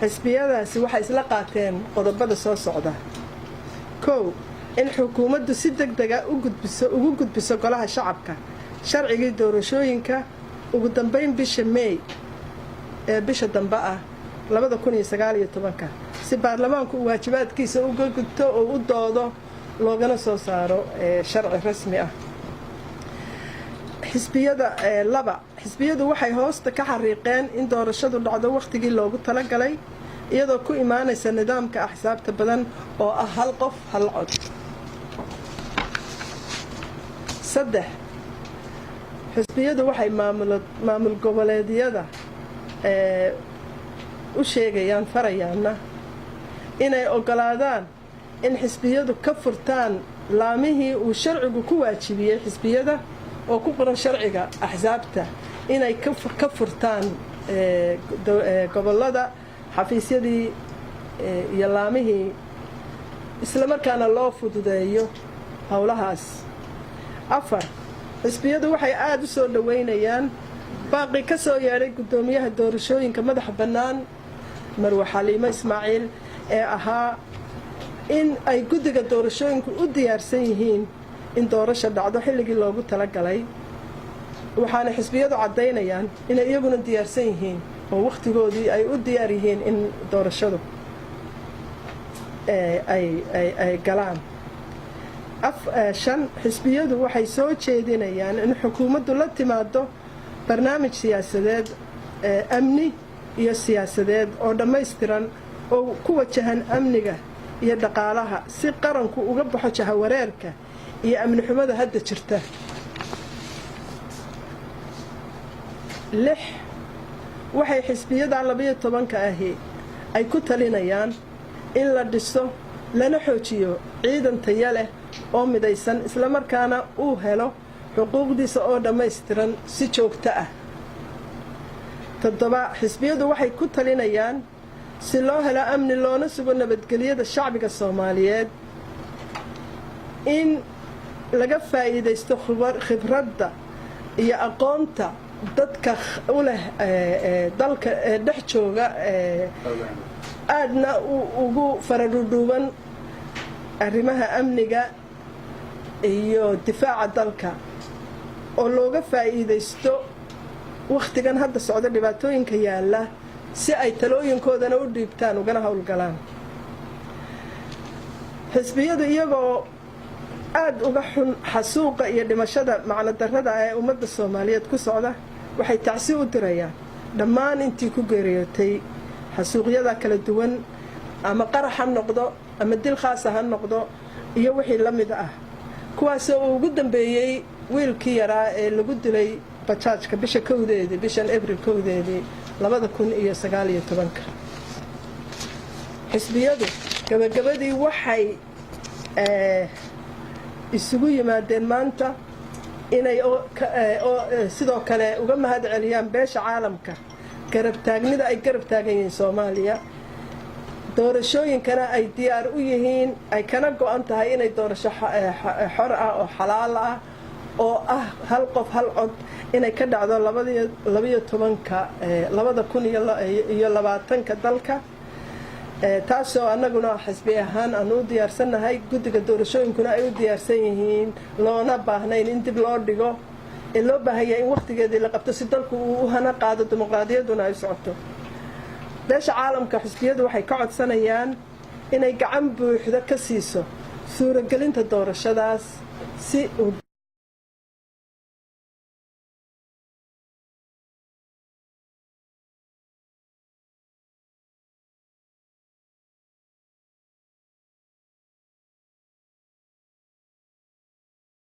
xisbiyadaasi waxay isla qaateen qodobada soo socda. kow, in xukuumaddu si degdeg ah ugu gudbiso golaha shacabka sharcigii doorashooyinka ugu dambeyn bisha May ee bisha dambe ah 2019 si baarlamaanku uu waajibaadkiisa uga gudto oo u doodo loogana soo saaro sharci rasmi ah. xisbiyadu waxay hoosta ka xariiqeen in doorashadu dhacdo waqtigii loogu talagalay iyadoo ku imaanaysa nidaamka axsaabta badan oo ah hal qof hal cod. 3, xisbiyadu waxay maamul goboleedyada u sheegayaan farayaana inay ogolaadaan in xisbiyadu ka furtaan laamihii uu sharcigu ku waajibiyey xisbiyada oo ku qoran sharciga axsaabta inay ka furtaan gobolada xafiisyadii iyo laamihii isla markaana loo fududeeyo howlahaas. 4, xisbiyadu waxay aad u soo dhaweynayaan baaqi ka soo yeedhay gudoomiyaha doorashooyinka madaxa bannaan Marwe Xaliimo Ismaaciil ee ahaa in ay guddiga doorashooyinku u diyaarsan yihiin in doorasho dhacdo xilligii loogu talagalay, waxaana xisbiyadu caddaynayaan inay iyaguna diyaarsan yihiin oo waqtigoodii ay u diyaar yihiin in doorashadu ay galaan. 5, xisbiyadu waxay soo jeedinayaan in xukuumaddu la timaado barnaamij siyaasadeed amni iyo siyaasadeed oo dhammaystiran oo ku wajahan amniga iyo dhaqaalaha si qaranku uga baxo jahawareerka iyo amni xumada hadda jirta. 6, waxay xisbiyada 12 ahi ay ku talinayaan in la dhiso lana xoojiyo ciidan tayo leh oo midaysan isla markaana uu helo xuquuqdiisa oo dhammaystiran si joogto ah. 7, xisbiyadu waxay ku talinayaan si loo helo amni loona sugo nabadgelyada shacbiga Soomaaliyeed in laga faa'iideysto khibradda iyo aqoonta dadka u leh dalka dhex jooga aadna ugu faradhuuban arrimaha amniga iyo difaaca dalka oo looga faa'iideysto waqtigan hadda socda dhibaatooyinka yaala si ay talooyinkoodana u dhiibtaan ugana howlgalaan. xisbiyadu iyagoo aad uga xun xasuuqa iyo dhimashada macno darrada ee ummadda Soomaaliyeed ku socda waxay tacsi u dirayaan dhammaan intii ku geeriyootay xasuuqyada kala duwan ama qarax ha noqdo ama dil khaas ah ha noqdo iyo wixii la mid ah kuwaasoo ugu dambeeyey wiilkii yaraa ee lagu dilay bajaajka bishan Abriil 2019. xisbiyadu gabagabadii waxay isugu yimaadeen maanta inay sidoo kale uga mahad celiyaan beesha caalamka garab taagnida ay garab taagan yihiin Soomaaliya doorashooyinkana ay diyaar u yihiin ay kana go'an tahay inay doorasho xor ah oo xalaal ah oo ah hal qof hal cod inay ka dhacdo 2020 dalka taasoo annaguna xisbi ahaan aan u diyaarsanahay guddiga doorashooyinkuna ay u diyaarsan yihiin loona baahnayn in dib loo dhigo ee loo baahaya in waqtigeedii la qabto si dalku uu u hana qaado dimuqraadiyadduna ay socoto. beesha caalamka xisbiyadu waxay ka codsanayaan inay gacan buuxda ka siiso suuragelinta doorashadaas si uu